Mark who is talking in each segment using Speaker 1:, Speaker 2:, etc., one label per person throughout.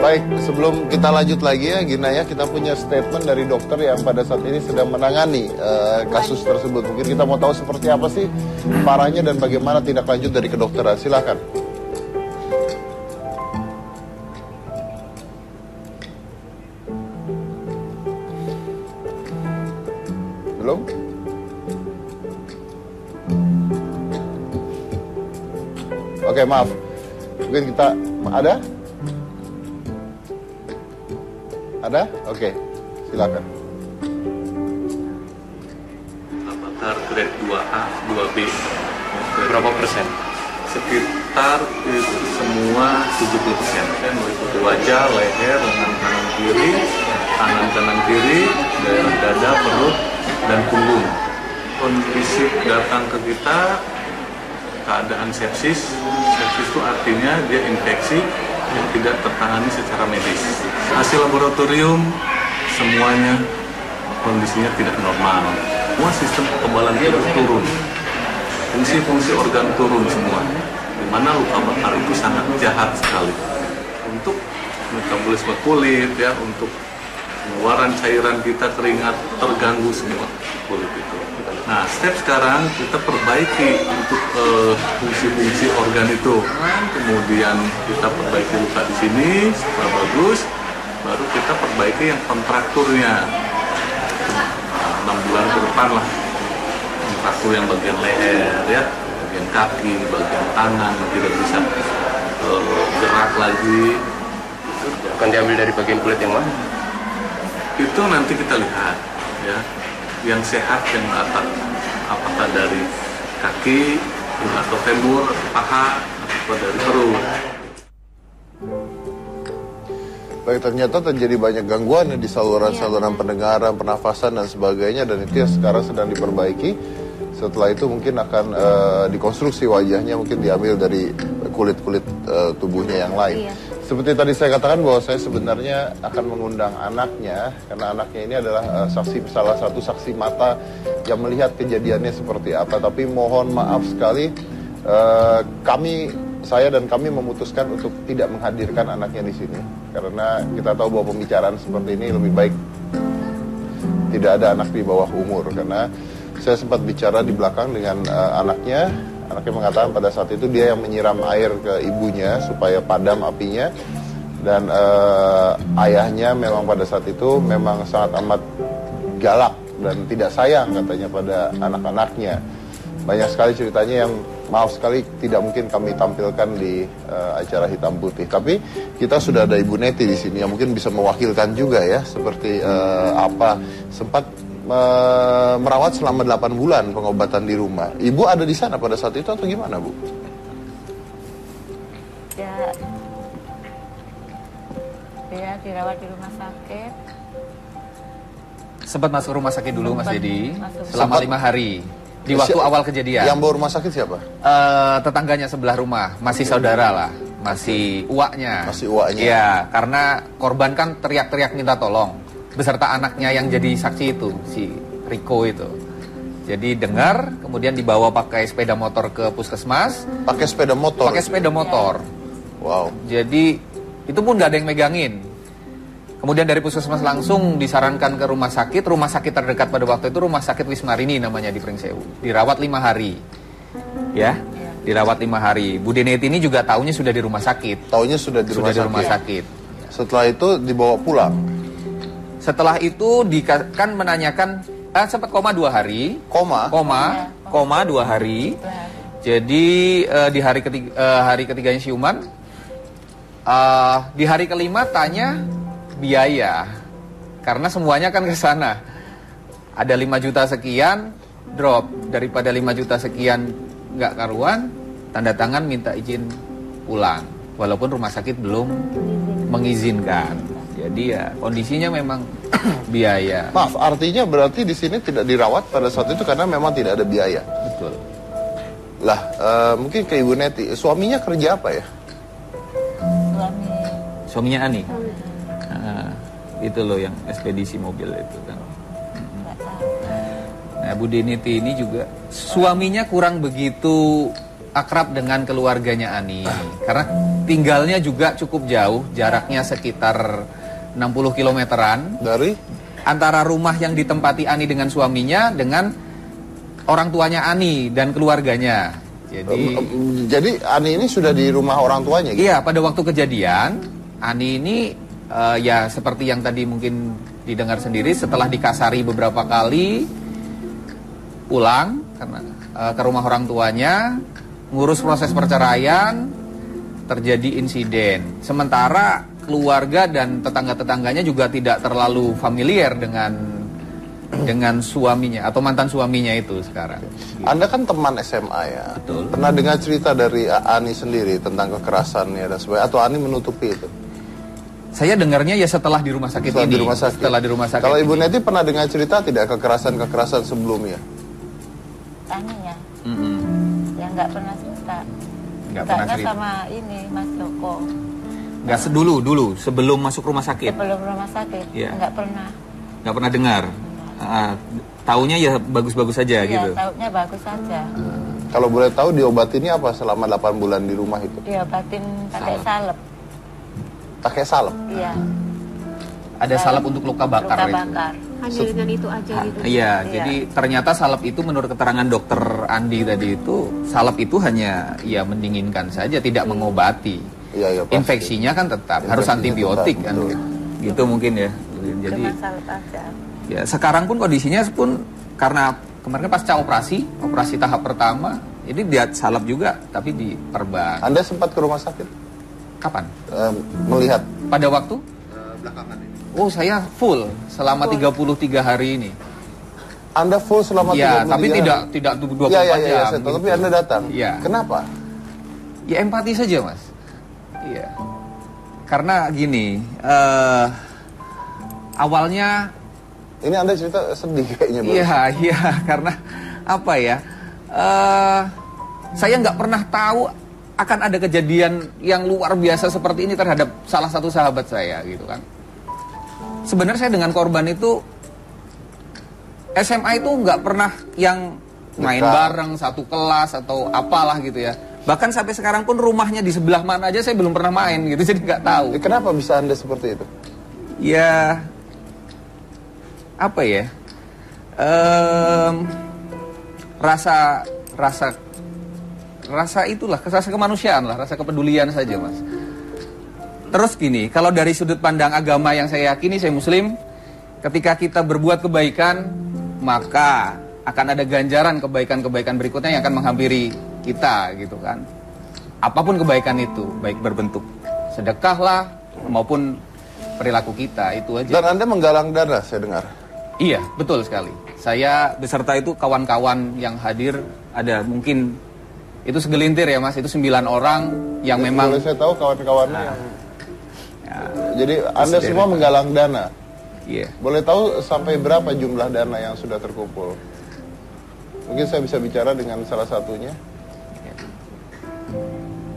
Speaker 1: Baik, sebelum kita lanjut lagi ya Gina ya, kita punya statement dari dokter yang pada saat ini sedang menangani kasus tersebut. Mungkin kita mau tahu seperti apa sih parahnya dan bagaimana tindak lanjut dari kedokteran. Silakan. Belum? Oke, maaf. Mungkin kita ada? Ada? Oke, silakan.
Speaker 2: Avatar grade 2A, 2B.
Speaker 3: Berapa persen?
Speaker 2: Sekitar itu semua 70%. Meliputi wajah, leher, lengan kanan kiri, tangan kanan kiri, daerah dada, perut, dan punggung. Kondisi datang ke kita keadaan sepsis. Sepsis itu artinya dia infeksi yang tidak tertangani secara medis. Hasil laboratorium semuanya kondisinya tidak normal. Semua sistem kekebalan tubuh turun, fungsi-fungsi organ turun semua. Di mana luka bakar itu sangat jahat sekali. Untuk metabolisme kulit ya, untuk pengeluaran cairan kita keringat terganggu semua kulit itu. Nah, step sekarang kita perbaiki untuk fungsi-fungsi organ itu. Kemudian kita perbaiki luka di sini, setelah bagus, baru kita perbaiki yang kontrakturnya. 6 bulan ke depan lah, kontraktur yang bagian leher, ya, bagian kaki, bagian tangan tidak bisa gerak lagi.
Speaker 3: Akan diambil dari bagian kulit yang mana?
Speaker 2: Itu nanti kita lihat, ya. Yang sehat yang atas, apakah dari kaki atau femur, paha, atau dari perut.
Speaker 1: Baik, ternyata terjadi banyak gangguan di saluran-saluran pendengaran, pernafasan dan sebagainya, dan itu yang sekarang sedang diperbaiki. Setelah itu mungkin akan dikonstruksi wajahnya, mungkin diambil dari kulit-kulit tubuhnya yang lain.
Speaker 4: Iya.
Speaker 1: Seperti tadi saya katakan bahwa saya sebenarnya akan mengundang anaknya, karena anaknya ini adalah salah satu saksi mata yang melihat kejadiannya seperti apa. Tapi mohon maaf sekali, saya dan kami memutuskan untuk tidak menghadirkan anaknya di sini, karena kita tahu bahwa pembicaraan seperti ini lebih baik tidak ada anak di bawah umur. Karena saya sempat bicara di belakang dengan anaknya mengatakan pada saat itu dia yang menyiram air ke ibunya supaya padam apinya, dan ayahnya memang pada saat itu memang sangat amat galak dan tidak sayang katanya pada anak-anaknya. Banyak sekali ceritanya yang maaf sekali tidak mungkin kami tampilkan di acara Hitam Putih. Tapi kita sudah ada Ibu Neti di sini yang mungkin bisa mewakilkan juga ya, seperti apa sempat merawat selama 8 bulan pengobatan di rumah. Ibu ada di sana pada saat itu atau gimana, Bu?
Speaker 4: Ya, dirawat di rumah sakit.
Speaker 5: Sempat masuk rumah sakit dulu, Mas Dedi, selama
Speaker 1: Sempat.
Speaker 5: 5 hari. Di waktu awal kejadian.
Speaker 1: Yang bawa rumah sakit siapa?
Speaker 5: Tetangganya sebelah rumah, masih saudara lah, masih uaknya.
Speaker 1: Masih uaknya.
Speaker 5: Iya, karena korban kan teriak-teriak minta tolong, beserta anaknya yang jadi saksi itu, si Riko itu. Jadi dengar, kemudian dibawa pakai sepeda motor ke puskesmas.
Speaker 1: Pakai sepeda motor?
Speaker 5: Pakai sepeda motor.
Speaker 1: Wow.
Speaker 5: Jadi itu pun nggak ada yang megangin. Kemudian dari puskesmas langsung disarankan ke rumah sakit terdekat pada waktu itu Rumah Sakit Wismarini namanya di Pringsewu. Dirawat 5 hari. Ya, dirawat 5 hari. Bu Deneti ini juga taunya sudah di rumah sakit.
Speaker 1: Taunya sudah di rumah
Speaker 5: sakit.
Speaker 1: Setelah itu dibawa pulang.
Speaker 5: Setelah itu kan menanyakan sempat koma 2 hari. Koma 2 hari. Jadi di hari ketiganya siuman. Di hari kelima tanya biaya, karena semuanya kan ke sana. Ada 5 juta sekian, drop. Daripada 5 juta sekian nggak karuan, tanda tangan minta izin pulang. Walaupun rumah sakit belum mengizinkan. Jadi ya kondisinya memang biaya.
Speaker 1: Maaf, artinya berarti di sini tidak dirawat pada saat itu karena memang tidak ada biaya.
Speaker 5: Betul.
Speaker 1: Lah, mungkin ke Ibu Neti, suaminya kerja apa ya?
Speaker 5: Suaminya Ani. Itu loh yang ekspedisi mobil itu kan. Nah, Bu Deniti ini juga suaminya kurang begitu akrab dengan keluarganya Ani. Karena tinggalnya juga cukup jauh, jaraknya sekitar 60 kilometeran.
Speaker 1: Dari?
Speaker 5: Antara rumah yang ditempati Ani dengan suaminya dengan orang tuanya Ani dan keluarganya.
Speaker 1: Jadi Ani ini sudah di rumah orang tuanya gitu?
Speaker 5: Iya, pada waktu kejadian Ani ini ya seperti yang tadi mungkin didengar sendiri, setelah dikasari beberapa kali pulang karena ke rumah orang tuanya, ngurus proses perceraian, terjadi insiden. Sementara keluarga dan tetangga-tetangganya juga tidak terlalu familiar dengan suaminya atau mantan suaminya itu sekarang.
Speaker 1: Anda kan teman SMA ya.
Speaker 5: Betul.
Speaker 1: Pernah dengar cerita dari Ani sendiri tentang kekerasannya dan sebagainya, atau Ani menutupi itu?
Speaker 5: Saya dengarnya ya setelah di rumah sakit
Speaker 1: Setelah
Speaker 5: ini.
Speaker 1: Setelah di rumah sakit. Kalau Ibu Neti pernah dengar cerita tidak kekerasan sebelumnya?
Speaker 4: Ani ya. Ya nggak pernah cerita.
Speaker 5: Nggak pernah cerita.
Speaker 4: Sama ini Mas Joko.
Speaker 5: Nggak dulu sebelum masuk rumah sakit.
Speaker 4: Sebelum rumah sakit.
Speaker 5: Ya.
Speaker 4: Nggak pernah.
Speaker 5: Nggak pernah dengar. Taunya ya bagus-bagus saja
Speaker 4: ya,
Speaker 5: gitu.
Speaker 4: Taunya bagus saja.
Speaker 1: Kalau boleh tahu diobatinnya apa selama 8 bulan di rumah itu?
Speaker 4: Diobatin pakai salep.
Speaker 1: Pakai salep?
Speaker 4: Iya.
Speaker 5: Ada salep untuk luka bakar.
Speaker 4: Luka bakar.
Speaker 6: Hanya dengan itu aja gitu.
Speaker 5: Iya, jadi ternyata salep itu menurut keterangan dokter Andi tadi itu, salep itu hanya ya mendinginkan saja, tidak mengobati.
Speaker 1: Iya, pasti.
Speaker 5: Infeksinya kan tetap harus antibiotik tetap, kan
Speaker 1: betul.
Speaker 5: Gitu mungkin ya. Jadi
Speaker 4: cuma salep aja.
Speaker 5: Ya sekarang pun kondisinya pun karena kemarin pasca operasi tahap pertama, jadi dia salep juga tapi diperban.
Speaker 1: Anda sempat ke rumah sakit?
Speaker 5: Kapan?
Speaker 1: Melihat?
Speaker 5: Pada waktu?
Speaker 1: Belakangan ini.
Speaker 5: Oh, saya full selama 33 hari ini.
Speaker 1: Anda full selama 33 hari?
Speaker 5: Ya, tapi tidak 24
Speaker 1: ya,
Speaker 5: jam.
Speaker 1: Ya, tapi Anda datang.
Speaker 5: Ya.
Speaker 1: Kenapa?
Speaker 5: Ya empati saja, Mas. Iya. Karena gini, awalnya
Speaker 1: ini Anda cerita sedih kayaknya, Bang.
Speaker 5: Iya, karena apa ya? Saya nggak pernah tahu akan ada kejadian yang luar biasa seperti ini terhadap salah satu sahabat saya, gitu kan. Sebenarnya saya dengan korban itu SMA itu nggak pernah yang main bareng satu kelas atau apalah gitu ya. Bahkan sampai sekarang pun rumahnya di sebelah mana aja saya belum pernah main gitu, jadi nggak tahu.
Speaker 1: Kenapa bisa Anda seperti itu?
Speaker 5: Ya, apa ya? Rasa itulah, rasa kemanusiaan lah, rasa kepedulian saja, Mas. Terus gini, kalau dari sudut pandang agama yang saya yakini, saya Muslim, ketika kita berbuat kebaikan, maka akan ada ganjaran kebaikan-kebaikan berikutnya yang akan menghampiri kita, gitu kan. Apapun kebaikan itu, baik berbentuk sedekah lah, maupun perilaku kita, itu aja.
Speaker 1: Dan Anda menggalang dana, saya dengar.
Speaker 5: Iya, betul sekali. Saya beserta itu kawan-kawan yang hadir, ada mungkin itu segelintir ya, Mas, itu 9 orang yang memang...
Speaker 1: Boleh saya tahu kawan-kawannya Jadi Anda semua menggalang dana.
Speaker 5: Iya.
Speaker 1: Boleh tahu sampai berapa jumlah dana yang sudah terkumpul? Mungkin saya bisa bicara dengan salah satunya.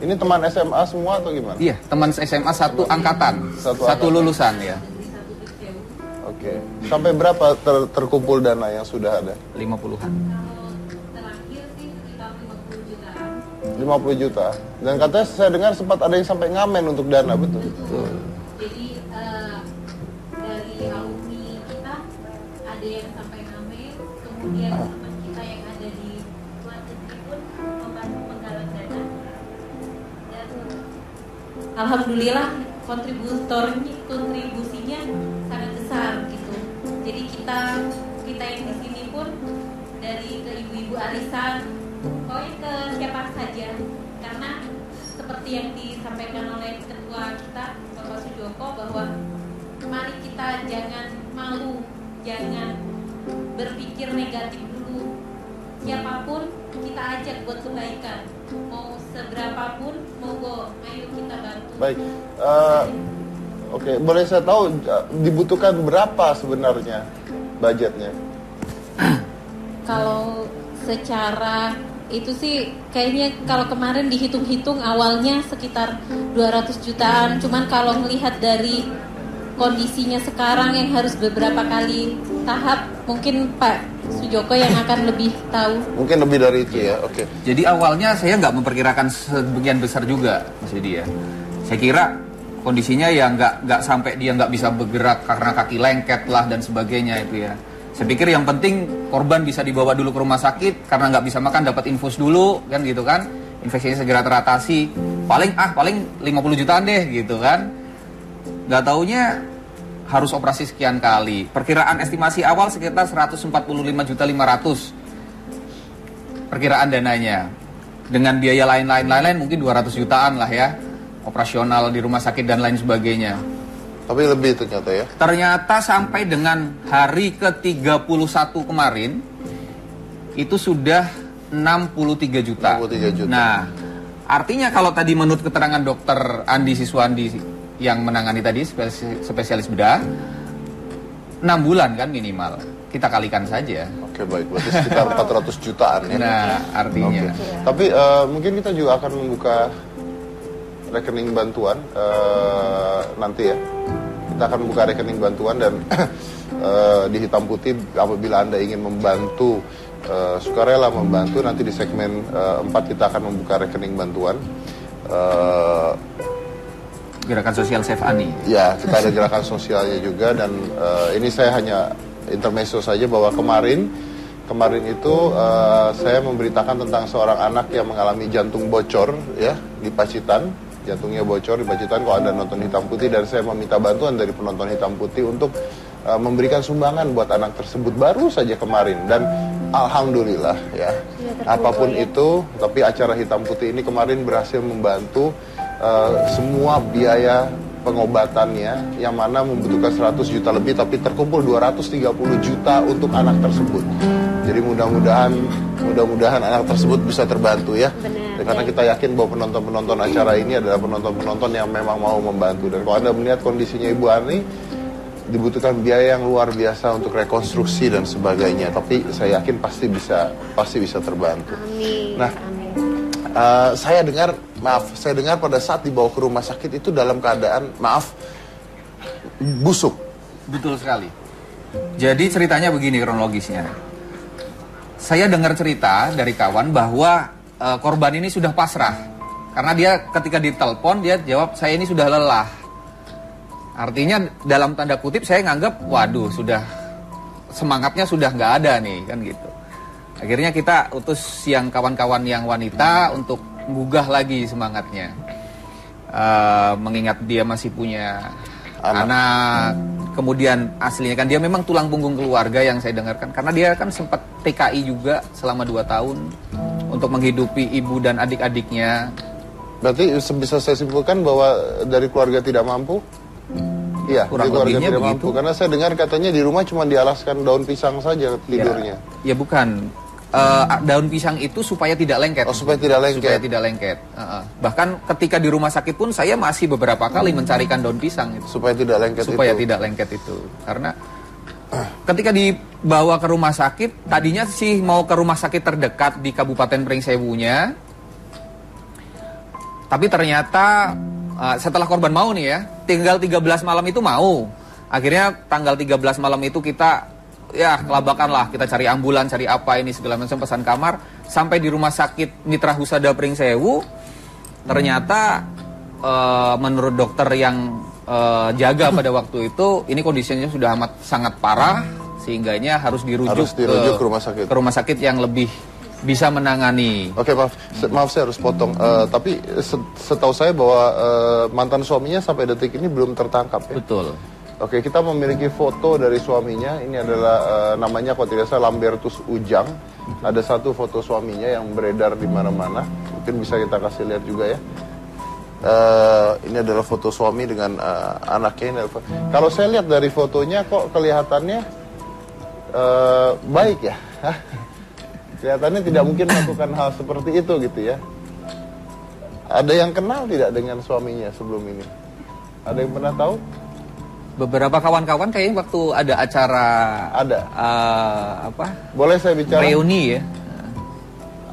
Speaker 1: Ini teman SMA semua atau gimana?
Speaker 5: Iya, teman SMA satu angkatan, satu lulusan ya.
Speaker 1: Oke. Sampai berapa terkumpul dana yang sudah ada?
Speaker 5: 50-an.
Speaker 1: 50 juta. Dan katanya saya dengar sempat ada yang sampai ngamen untuk dana, betul?
Speaker 5: Betul.
Speaker 7: Jadi dari alumni kita ada yang sampai ngamen, kemudian teman kita yang ada di luar negeri pun membantu menggalang dana. Dan alhamdulillah kontribusinya sangat besar gitu. Jadi kita yang di sini pun dari ke ibu-ibu arisan, pokoknya ke siapa saja, karena seperti yang disampaikan oleh ketua kita Bapak Sujoko, bahwa mari kita jangan malu, jangan berpikir negatif dulu. Siapapun kita ajak buat kebaikan, mau seberapapun, monggo, ayo kita bantu.
Speaker 1: Baik, oke, boleh saya tahu dibutuhkan berapa sebenarnya budgetnya?
Speaker 7: Kalau secara itu sih kayaknya kalau kemarin dihitung-hitung awalnya sekitar 200 jutaan, cuman kalau melihat dari kondisinya sekarang yang harus beberapa kali tahap, mungkin Pak Sujoko yang akan lebih tahu.
Speaker 1: Mungkin lebih dari itu ya, oke.
Speaker 5: Jadi awalnya saya nggak memperkirakan sebagian besar juga, Mas Yudi ya. Saya kira kondisinya ya nggak sampai dia nggak bisa bergerak karena kaki lengket lah dan sebagainya itu ya. Saya pikir yang penting korban bisa dibawa dulu ke rumah sakit karena nggak bisa makan, dapat infus dulu kan gitu kan. Infeksinya segera teratasi. Paling 50 jutaan deh gitu kan. Nggak taunya harus operasi sekian kali. Perkiraan estimasi awal sekitar 145.500.000 perkiraan dananya. Dengan biaya lain mungkin 200 jutaan lah ya. Operasional di rumah sakit dan lain sebagainya.
Speaker 1: Tapi lebih ternyata ya.
Speaker 5: Ternyata sampai dengan hari ke-31 kemarin itu sudah 63 juta.
Speaker 1: 63 juta.
Speaker 5: Nah, artinya kalau tadi menurut keterangan dokter Andi Siswandi yang menangani tadi spesialis bedah 6 bulan kan minimal. Kita kalikan saja.
Speaker 1: Oke, baik. Berarti sekitar 400 jutaan ya.
Speaker 5: Nah, artinya.
Speaker 1: Oke. Tapi mungkin kita juga akan membuka rekening bantuan nanti ya. Kita akan membuka rekening bantuan dan di hitam putih apabila Anda ingin membantu sukarela membantu, nanti di segmen 4 kita akan membuka rekening bantuan.
Speaker 5: Gerakan Sosial Save Ani.
Speaker 1: Ya, kita ada gerakan sosialnya juga dan ini saya hanya intermezzo saja bahwa kemarin itu saya memberitakan tentang seorang anak yang mengalami jantung bocor ya di Pacitan. Jantungnya bocor di Pacitan kalau Anda nonton hitam putih, dan saya meminta bantuan dari penonton hitam putih untuk memberikan sumbangan buat anak tersebut baru saja kemarin, dan alhamdulillah ya apapun itu, tapi acara hitam putih ini kemarin berhasil membantu semua biaya pengobatannya yang mana membutuhkan 100 juta lebih, tapi terkumpul 230 juta untuk anak tersebut. Jadi mudah-mudahan anak tersebut bisa terbantu ya. Karena kita yakin bahwa penonton-penonton acara ini adalah penonton-penonton yang memang mau membantu. Dan kalau Anda melihat kondisinya Ibu Ani, dibutuhkan biaya yang luar biasa untuk rekonstruksi dan sebagainya. Tapi saya yakin pasti bisa terbantu.
Speaker 6: Amin.
Speaker 1: Nah, saya dengar pada saat dibawa ke rumah sakit itu dalam keadaan busuk.
Speaker 5: Betul sekali. Jadi ceritanya begini kronologisnya. Saya dengar cerita dari kawan bahwa korban ini sudah pasrah. Karena dia ketika ditelepon dia jawab, saya ini sudah lelah. Artinya dalam tanda kutip saya nganggap, waduh sudah semangatnya sudah nggak ada nih kan gitu. Akhirnya kita utus yang kawan-kawan yang wanita untuk menggugah lagi semangatnya. Mengingat dia masih punya anak. Kemudian aslinya kan dia memang tulang punggung keluarga yang saya dengarkan. Karena dia kan sempat TKI juga selama 2 tahun untuk menghidupi ibu dan adik-adiknya.
Speaker 1: Berarti bisa saya simpulkan bahwa dari keluarga tidak mampu? Iya,
Speaker 5: kurang
Speaker 1: keluarga
Speaker 5: lebihnya
Speaker 1: tidak
Speaker 5: begitu.
Speaker 1: mampu. Karena saya dengar katanya di rumah cuma dialaskan daun pisang saja tidurnya.
Speaker 5: Ya bukan. Daun pisang itu supaya tidak lengket.
Speaker 1: Oh, supaya tidak lengket.
Speaker 5: Supaya tidak lengket. Bahkan ketika di rumah sakit pun saya masih beberapa kali mencarikan daun pisang itu.
Speaker 1: Supaya tidak lengket
Speaker 5: supaya tidak lengket itu. Karena ketika dibawa ke rumah sakit, tadinya sih mau ke rumah sakit terdekat di Kabupaten Pringsewu-nya. Tapi ternyata setelah korban mau nih ya, tinggal 13 malam itu mau. Akhirnya tanggal 13 malam itu kita ya kelabakan lah, kita cari ambulan, cari apa ini segala macam, pesan kamar. Sampai di rumah sakit Mitra Husada Pringsewu, ternyata menurut dokter yang jaga pada waktu itu, ini kondisinya sudah sangat parah, sehingganya harus dirujuk ke rumah sakit yang lebih bisa menangani.
Speaker 1: Oke, maaf saya harus potong. Tapi setahu saya bahwa mantan suaminya sampai detik ini belum tertangkap ya?
Speaker 5: Betul.
Speaker 1: Oke, kita memiliki foto dari suaminya. Ini adalah namanya kalau tidak salah Lambertus Ujang. Ada satu foto suaminya yang beredar di mana-mana. Mungkin bisa kita kasih lihat juga ya. Ini adalah foto suami dengan anaknya. Kalau saya lihat dari fotonya kok kelihatannya baik ya. Kelihatannya tidak mungkin melakukan hal seperti itu gitu ya. Ada yang kenal tidak dengan suaminya sebelum ini? Ada yang pernah tahu?
Speaker 5: Beberapa kawan-kawan kayaknya waktu ada acara
Speaker 1: boleh saya bicara?
Speaker 5: Reuni ya.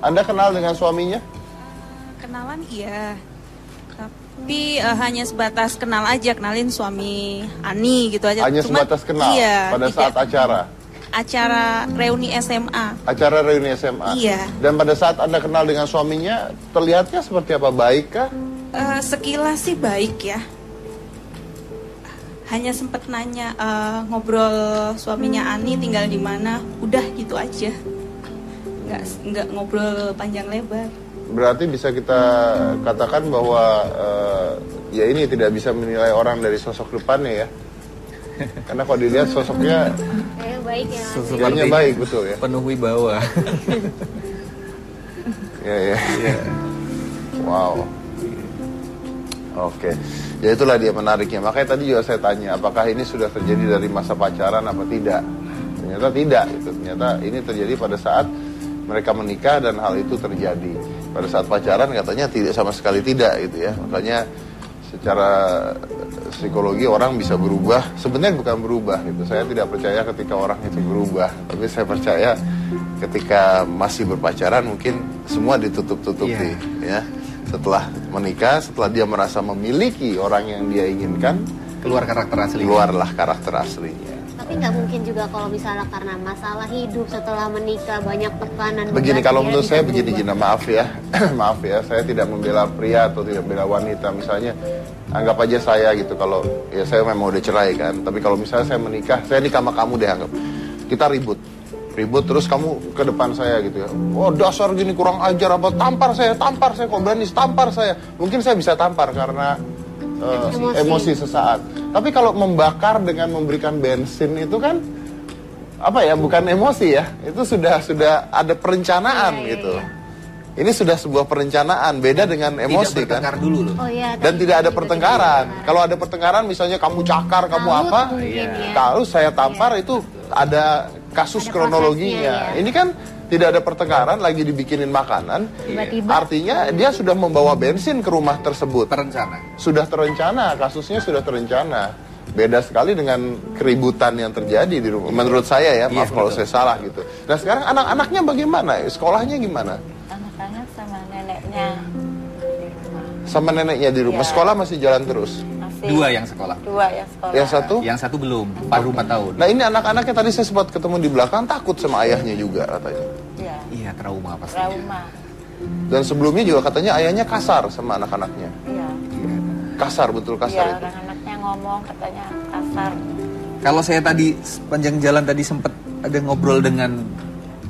Speaker 1: Anda kenal dengan suaminya?
Speaker 8: Kenalan iya. Tapi hanya sebatas kenal aja, kenalin suami Ani gitu aja.
Speaker 1: Hanya sebatas kenal pada saat acara.
Speaker 8: acara reuni SMA.
Speaker 1: Acara reuni SMA?
Speaker 8: Iya.
Speaker 1: Dan pada saat Anda kenal dengan suaminya, terlihatnya seperti apa? Baik kah?
Speaker 8: Sekilas sih baik ya. Hanya sempat nanya ngobrol suaminya Ani tinggal di mana, udah gitu aja. Nggak ngobrol panjang lebar.
Speaker 1: Berarti bisa kita katakan bahwa ya ini tidak bisa menilai orang dari sosok depannya ya. Karena kalau dilihat sosoknya
Speaker 4: baik ya.
Speaker 1: sosoknya baik, betul ya.
Speaker 5: Penuh wibawa.
Speaker 1: Ya. Wow. Oke. Ya itulah dia menariknya. Makanya tadi juga saya tanya, apakah ini sudah terjadi dari masa pacaran apa tidak? Ternyata tidak. Ternyata ini terjadi pada saat mereka menikah dan hal itu terjadi. Pada saat pacaran katanya tidak, sama sekali tidak gitu ya. Makanya secara psikologi orang bisa berubah. Sebenarnya bukan berubah gitu. Saya tidak percaya ketika orang itu berubah. Tapi saya percaya ketika masih berpacaran mungkin semua ditutup-tutupi ya. Setelah menikah, setelah dia merasa memiliki orang yang dia inginkan,
Speaker 5: keluar karakter asli.
Speaker 1: Keluarlah karakter aslinya.
Speaker 6: Tapi nggak mungkin juga kalau misalnya karena masalah hidup setelah menikah banyak tekanan.
Speaker 1: Begini, kalau menurut saya begini Gina, maaf ya, maaf ya, saya tidak membela pria atau tidak membela wanita. Misalnya, anggap aja saya gitu, kalau ya saya memang udah cerai kan, tapi kalau misalnya saya menikah, saya nikah sama kamu deh, anggap kita ribut terus kamu ke depan saya gitu ya, oh dasar gini kurang ajar apa, tampar saya kok berani tampar saya, mungkin saya bisa tampar karena emosi sesaat. Tapi kalau membakar dengan memberikan bensin itu kan apa ya, bukan emosi ya, itu sudah ada perencanaan gitu. Ini sudah sebuah perencanaan, beda dengan emosi kan.
Speaker 5: Dulu loh.
Speaker 6: Oh, iya,
Speaker 1: dan tidak ada pertengkaran. Kalau ada pertengkaran misalnya kamu cakar, kamu apa, kalau saya tampar itu ada kasus kronologinya. Ini kan tidak ada pertengkaran, lagi dibikinin makanan. Artinya dia sudah membawa bensin ke rumah tersebut.
Speaker 5: Terencana.
Speaker 1: Sudah terencana, kasusnya sudah terencana. Beda sekali dengan keributan yang terjadi di rumah. Menurut saya ya, maaf kalau saya salah gitu. Nah sekarang anak-anaknya bagaimana? Sekolahnya gimana?
Speaker 4: Anak-anak sama neneknya di rumah.
Speaker 1: Sama neneknya di rumah. Sekolah masih jalan terus?
Speaker 5: Dua yang sekolah.
Speaker 1: Yang satu?
Speaker 5: Yang satu belum, baru 4 tahun.
Speaker 1: Nah ini anak-anaknya tadi saya sempat ketemu di belakang, takut sama ayahnya juga katanya.
Speaker 4: Iya,
Speaker 5: trauma pasti.
Speaker 4: Trauma.
Speaker 1: Dan sebelumnya juga katanya ayahnya kasar sama anak-anaknya.
Speaker 4: Iya.
Speaker 1: Kasar, betul kasar
Speaker 4: itu.
Speaker 1: itu.
Speaker 4: Anak-anaknya ngomong katanya kasar.
Speaker 5: Kalau saya tadi sepanjang jalan tadi sempat ada ngobrol dengan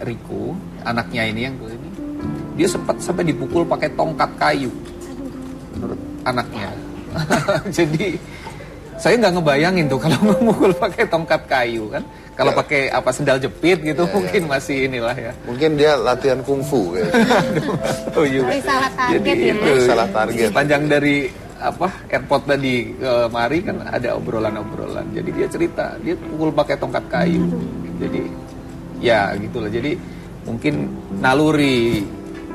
Speaker 5: Riko, anaknya ini yang ini, dia sempat sampai dipukul pakai tongkat kayu. Menurut anaknya. Jadi saya nggak ngebayangin tuh kalau memukul pakai tongkat kayu kan. Kalau pakai apa sendal jepit gitu mungkin masih inilah ya.
Speaker 1: Mungkin dia latihan kungfu gitu.
Speaker 5: Oh juga.
Speaker 6: Salah target.
Speaker 5: Jadi
Speaker 6: ya.
Speaker 5: itu
Speaker 1: salah target.
Speaker 5: Sepanjang dari airport tadi ke mari kan ada obrolan-obrolan. Jadi dia cerita dia pukul pakai tongkat kayu. Jadi ya gitulah. Jadi mungkin naluri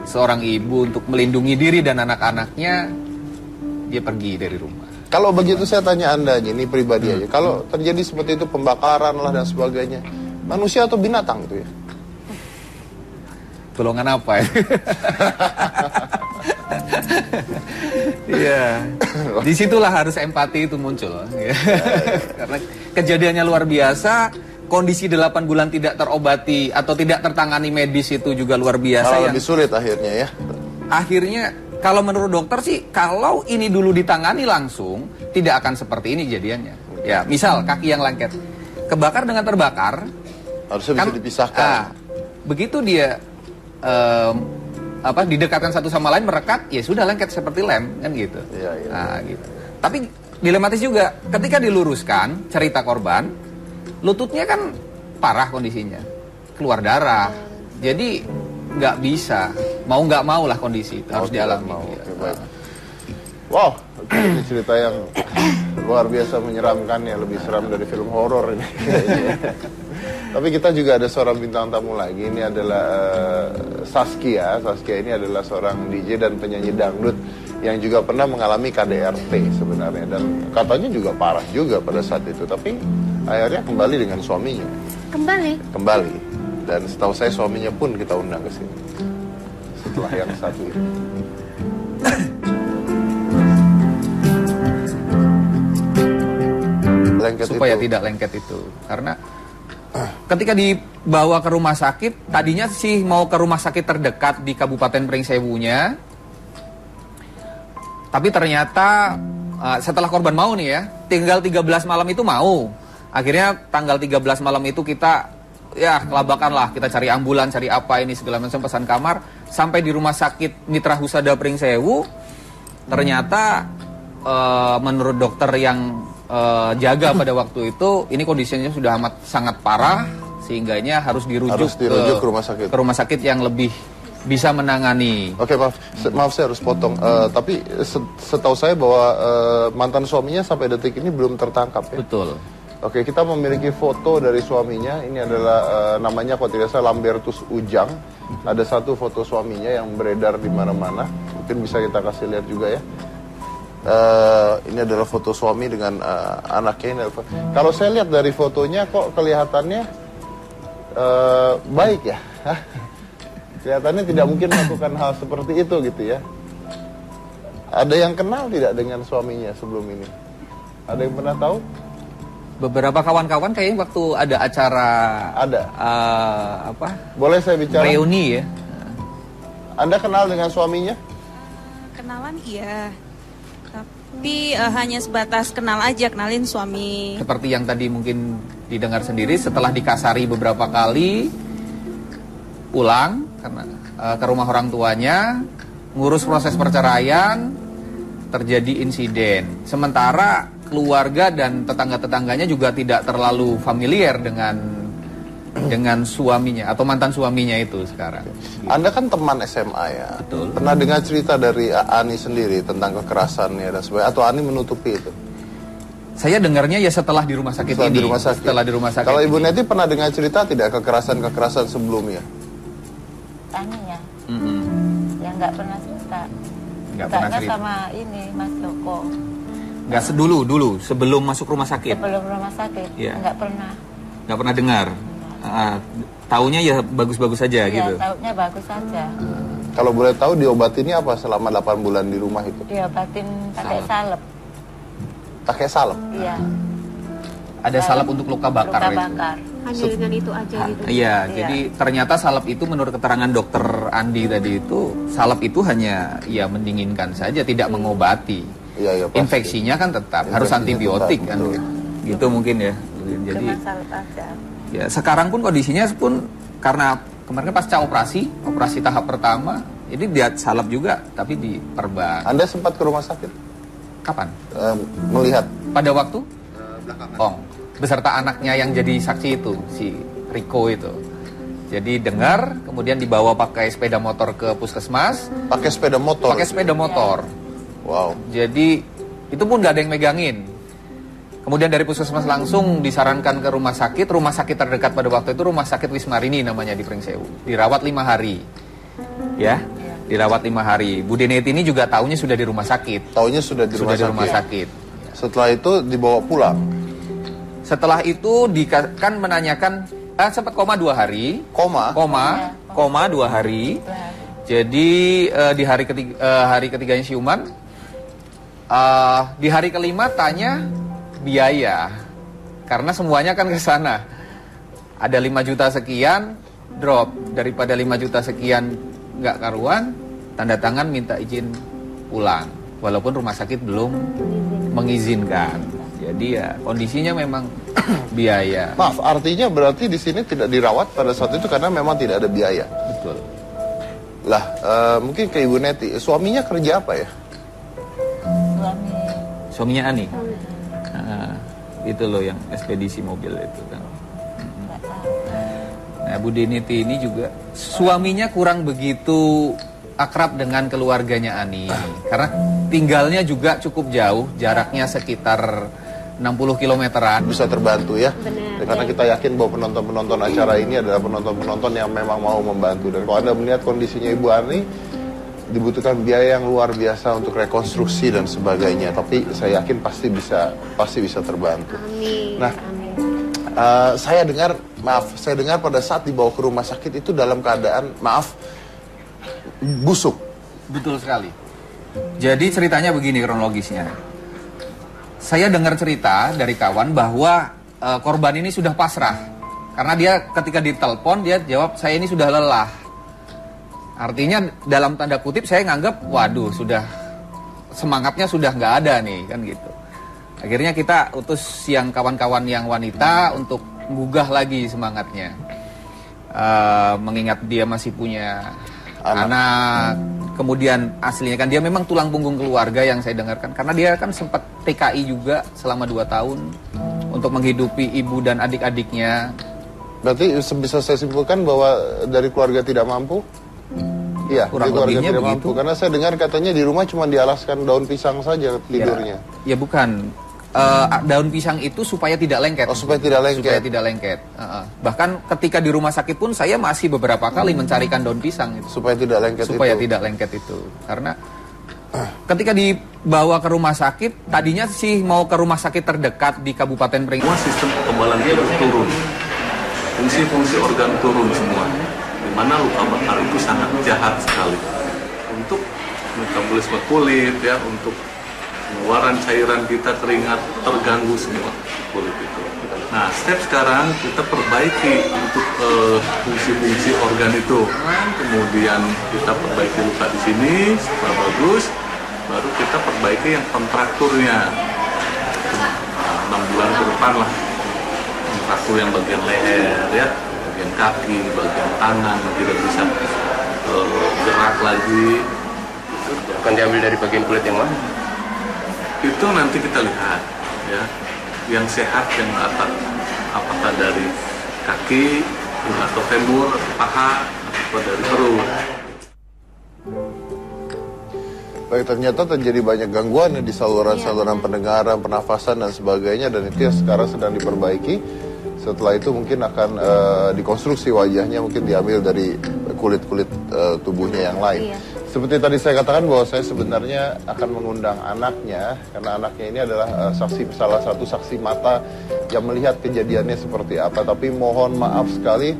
Speaker 5: seorang ibu untuk melindungi diri dan anak-anaknya, dia pergi dari rumah.
Speaker 1: Kalau begitu saya tanya Anda, ini pribadi aja. Kalau terjadi seperti itu, pembakaran lah dan sebagainya, manusia atau binatang itu ya?
Speaker 5: Golongan apa ya? Iya. Disitulah harus empati itu muncul. Karena kejadiannya luar biasa, kondisi 8 bulan tidak terobati atau tidak tertangani medis itu juga luar biasa.
Speaker 1: Lebih sulit akhirnya ya?
Speaker 5: Akhirnya, kalau menurut dokter sih, kalau ini dulu ditangani langsung, tidak akan seperti ini jadiannya. Ya, misal kaki yang lengket, kebakar dengan terbakar,
Speaker 1: harusnya bisa dipisahkan.
Speaker 5: Begitu dia didekatkan satu sama lain, merekat, ya sudah lengket seperti lem, kan gitu.
Speaker 1: Iya.
Speaker 5: Nah, gitu. Tapi dilematis juga, ketika diluruskan cerita korban, lututnya kan parah kondisinya, keluar darah, jadi nggak bisa, mau nggak mau lah kondisi itu harus dialami.
Speaker 1: Baik. Wow, ini cerita yang luar biasa menyeramkan ya, lebih seram dari film horor ini. Tapi kita juga ada seorang bintang tamu lagi. Ini adalah Saskia. Saskia ini adalah seorang DJ dan penyanyi dangdut yang juga pernah mengalami KDRT sebenarnya, dan katanya juga parah juga pada saat itu. Tapi akhirnya kembali dengan suaminya. Kembali. Dan setahu saya suaminya pun kita undang ke sini setelah yang satu ini.
Speaker 5: Supaya tidak lengket itu, karena ketika dibawa ke rumah sakit, tadinya sih mau ke rumah sakit terdekat di Kabupaten Pringsewunya. Tapi ternyata setelah korban mau nih ya, tinggal 13 malam itu mau. Akhirnya tanggal 13 malam itu kita ya kelabakan lah, kita cari ambulan, cari apa ini segala macam, pesan kamar. Sampai di rumah sakit Mitra Husada Pringsewu, ternyata menurut dokter yang jaga pada waktu itu, ini kondisinya sudah amat sangat parah, sehingganya harus dirujuk ke rumah sakit yang lebih bisa menangani.
Speaker 1: Oke, maaf saya harus potong. Tapi setahu saya bahwa mantan suaminya sampai detik ini belum tertangkap ya?
Speaker 5: Betul.
Speaker 1: Oke, kita memiliki foto dari suaminya. Ini adalah namanya kalau tidak salah Lambertus Ujang. Ada satu foto suaminya yang beredar di mana-mana. Mungkin bisa kita kasih lihat juga ya. Ini adalah foto suami dengan anaknya. Kalau saya lihat dari fotonya kok kelihatannya baik ya. Kelihatannya tidak mungkin melakukan hal seperti itu gitu ya. Ada yang kenal tidak dengan suaminya sebelum ini? Ada yang pernah tahu?
Speaker 5: Beberapa kawan-kawan kayaknya waktu ada acara apa?
Speaker 1: Boleh saya bicara?
Speaker 5: Reuni ya.
Speaker 1: Anda kenal dengan suaminya?
Speaker 8: Kenalan iya. Tapi hanya sebatas kenal aja, kenalin suami.
Speaker 5: Seperti yang tadi mungkin didengar sendiri, setelah dikasari beberapa kali, pulang karena ke rumah orang tuanya, ngurus proses perceraian, terjadi insiden. Sementara keluarga dan tetangga-tetangganya juga tidak terlalu familiar dengan suaminya atau mantan suaminya itu sekarang.
Speaker 1: Anda kan teman SMA ya.
Speaker 5: Betul.
Speaker 1: Pernah dengar cerita dari Ani sendiri tentang kekerasannya dan sebagainya, atau Ani menutupi itu?
Speaker 5: Saya dengarnya ya setelah di rumah sakit ini. Setelah di rumah sakit.
Speaker 1: Kalau Ibu Neti pernah dengar cerita tidak kekerasan sebelumnya?
Speaker 4: Ani ya. Yang nggak pernah cerita.
Speaker 5: Nggak pernah cerita
Speaker 4: sama ini Mas Joko.
Speaker 5: Nggak dulu sebelum masuk rumah sakit.
Speaker 4: Sebelum rumah sakit.
Speaker 5: Ya.
Speaker 4: Nggak pernah.
Speaker 5: Nggak pernah dengar. Taunya ya bagus-bagus saja gitu.
Speaker 4: Iya, taunya bagus saja.
Speaker 1: Kalau boleh tahu diobatinnya apa selama 8 bulan di rumah itu?
Speaker 4: Diobatin pakai salep.
Speaker 1: Pakai salep?
Speaker 4: Iya.
Speaker 5: Ada salep untuk luka bakar.
Speaker 4: Luka bakar.
Speaker 6: Hanya dengan itu aja gitu.
Speaker 5: Iya, jadi ternyata salep itu menurut keterangan dokter Andi tadi itu, salep itu hanya ya mendinginkan saja, tidak mengobati.
Speaker 1: Iya,
Speaker 5: infeksinya kan tetap harus antibiotik kan. Gitu mungkin ya. Jadi
Speaker 4: cuma salep aja.
Speaker 5: Ya, sekarang pun kondisinya pun karena kemarin pasca operasi tahap pertama, ini dia salep juga tapi diperban.
Speaker 1: Anda sempat ke rumah sakit?
Speaker 5: Kapan?
Speaker 1: Melihat
Speaker 5: pada waktu belakangan. Beserta anaknya yang jadi saksi itu, si Riko itu. Jadi dengar, kemudian dibawa pakai sepeda motor ke puskesmas.
Speaker 1: Pakai sepeda motor?
Speaker 5: Pakai sepeda motor.
Speaker 1: Wow.
Speaker 5: Jadi itu pun nggak ada yang megangin. Kemudian dari puskesmas langsung disarankan ke rumah sakit terdekat pada waktu itu rumah sakit Wismarini namanya di Pringsewu. Dirawat 5 hari. Ya, dirawat 5 hari. Bu Deneti ini juga taunya sudah di rumah sakit.
Speaker 1: Taunya sudah di rumah sakit. Setelah itu dibawa pulang.
Speaker 5: Setelah itu kan menanyakan sempat koma 2 hari. Koma 2 hari. Jadi di hari ketiganya siuman, di hari kelima tanya biaya, karena semuanya kan ke sana. Ada 5 juta sekian, drop. Daripada 5 juta sekian nggak karuan, tanda tangan minta izin pulang. Walaupun rumah sakit belum mengizinkan. Jadi ya kondisinya memang biaya.
Speaker 1: Maaf, artinya berarti di sini tidak dirawat pada saat itu karena memang tidak ada biaya.
Speaker 5: Betul.
Speaker 1: Lah, mungkin ke Ibu Neti, suaminya kerja apa ya?
Speaker 5: Suaminya Ani. Itu loh yang ekspedisi mobil itu kan. Nah, Bu Deniti ini juga suaminya kurang begitu akrab dengan keluarganya Ani karena tinggalnya juga cukup jauh, jaraknya sekitar 60 kilometeran.
Speaker 1: Bisa terbantu ya.
Speaker 6: Benar.
Speaker 1: Karena kita yakin bahwa penonton-penonton acara ini adalah penonton-penonton yang memang mau membantu. Dan kalau Anda melihat kondisinya Ibu Ani, dibutuhkan biaya yang luar biasa untuk rekonstruksi dan sebagainya. Tapi saya yakin pasti bisa terbantu.
Speaker 6: Amin.
Speaker 1: Nah, saya dengar pada saat dibawa ke rumah sakit itu dalam keadaan busuk.
Speaker 5: Betul sekali. Jadi ceritanya begini kronologisnya. Saya dengar cerita dari kawan bahwa korban ini sudah pasrah Karena dia ketika ditelepon dia jawab, saya ini sudah lelah. Artinya dalam tanda kutip saya nganggap, waduh sudah semangatnya sudah nggak ada nih kan gitu. Akhirnya kita utus yang kawan-kawan yang wanita untuk menggugah lagi semangatnya. Mengingat dia masih punya anak. Kemudian aslinya kan dia memang tulang punggung keluarga yang saya dengarkan. Karena dia kan sempat TKI juga selama 2 tahun untuk menghidupi ibu dan adik-adiknya.
Speaker 1: Berarti bisa saya simpulkan bahwa dari keluarga tidak mampu? Iya,
Speaker 5: kurang
Speaker 1: keluarga
Speaker 5: lebihnya
Speaker 1: tidak
Speaker 5: begitu.
Speaker 1: mampu. Karena saya dengar katanya di rumah cuma dialaskan daun pisang saja tidurnya.
Speaker 5: Ya bukan. Daun pisang itu supaya tidak lengket.
Speaker 1: Oh, supaya tidak lengket.
Speaker 5: Supaya tidak lengket. Bahkan ketika di rumah sakit pun saya masih beberapa kali mencarikan daun pisang itu.
Speaker 1: Supaya tidak lengket
Speaker 5: supaya
Speaker 1: itu.
Speaker 5: tidak lengket itu. Karena ketika dibawa ke rumah sakit, tadinya sih mau ke rumah sakit terdekat di Kabupaten Pringsewu.
Speaker 2: Semua sistem kekebalan dia turun. Fungsi-fungsi organ turun semua. Di mana luka bakar itu sangat jahat sekali. Untuk metabolisme kulit ya, untuk pengeluaran cairan kita, keringat terganggu semua kulit itu. Nah, step sekarang kita perbaiki untuk fungsi-fungsi organ itu. Kemudian kita perbaiki luka di sini supaya bagus, baru kita perbaiki yang kontrakturnya. 6 bulan ke depan lah, kontraktur yang bagian leher ya, bagian kaki, bagian tangan yang tidak bisa gerak lagi.
Speaker 3: Akan diambil dari bagian kulit yang mana?
Speaker 2: Itu nanti kita lihat ya, yang sehat yang atas, apakah dari kaki atau femur, paha atau dari perut.
Speaker 1: Baik, ternyata terjadi banyak gangguan di saluran-saluran pendengaran, pernafasan dan sebagainya, dan itu yang sekarang sedang diperbaiki. Setelah itu mungkin akan dikonstruksi wajahnya, mungkin diambil dari kulit-kulit tubuhnya yang lain.
Speaker 6: Iya.
Speaker 1: Seperti tadi saya katakan bahwa saya sebenarnya akan mengundang anaknya, karena anaknya ini adalah salah satu saksi mata yang melihat kejadiannya seperti apa. Tapi mohon maaf sekali,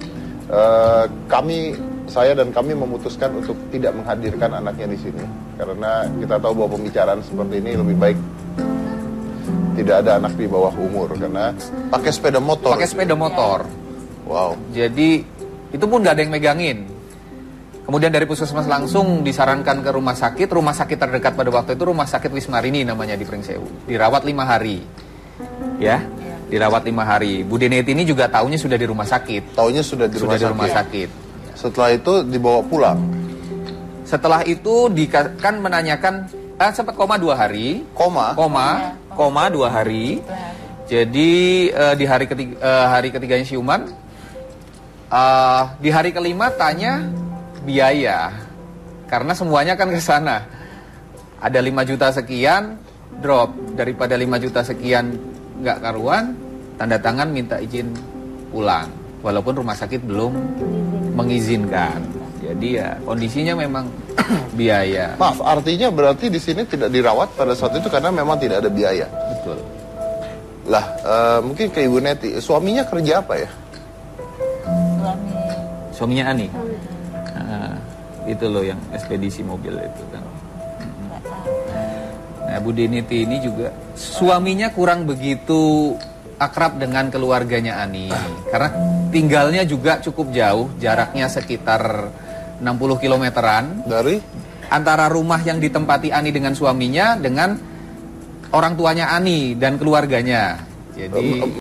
Speaker 1: saya dan kami memutuskan untuk tidak menghadirkan anaknya di sini, karena kita tahu bahwa pembicaraan seperti ini lebih baik tidak ada anak di bawah umur, karena pakai sepeda motor.
Speaker 5: Pakai sepeda motor.
Speaker 1: Wow.
Speaker 5: Jadi itu pun nggak ada yang megangin. Kemudian dari puskesmas langsung disarankan ke rumah sakit terdekat pada waktu itu Rumah Sakit Wismarini namanya di Pringsewu. Dirawat 5 hari. Ya, dirawat 5 hari. Bu Deneti ini juga taunya sudah di rumah sakit.
Speaker 1: Taunya sudah di rumah
Speaker 5: sakit.
Speaker 1: Setelah itu dibawa pulang.
Speaker 5: Setelah itu kan menanyakan sempat koma 2 hari. Koma 2 hari. Jadi di hari ketiganya siuman, di hari kelima tanya biaya, karena semuanya kan ke sana. Ada 5 juta sekian, drop. Daripada 5 juta sekian nggak karuan, tanda tangan minta izin pulang. Walaupun rumah sakit belum mengizinkan. Jadi ya kondisinya memang biaya.
Speaker 1: Maaf, artinya berarti di sini tidak dirawat pada saat itu karena memang tidak ada biaya.
Speaker 5: Betul.
Speaker 1: Lah, mungkin ke Ibu Neti, suaminya kerja apa ya?
Speaker 5: Suaminya Ani. Itu loh yang ekspedisi mobil itu kan. Nah, Bu Deniti ini juga suaminya kurang begitu akrab dengan keluarganya Ani, karena tinggalnya juga cukup jauh, jaraknya sekitar 60 kilometeran
Speaker 1: dari
Speaker 5: antara rumah yang ditempati Ani dengan suaminya dengan orang tuanya Ani dan keluarganya. Jadi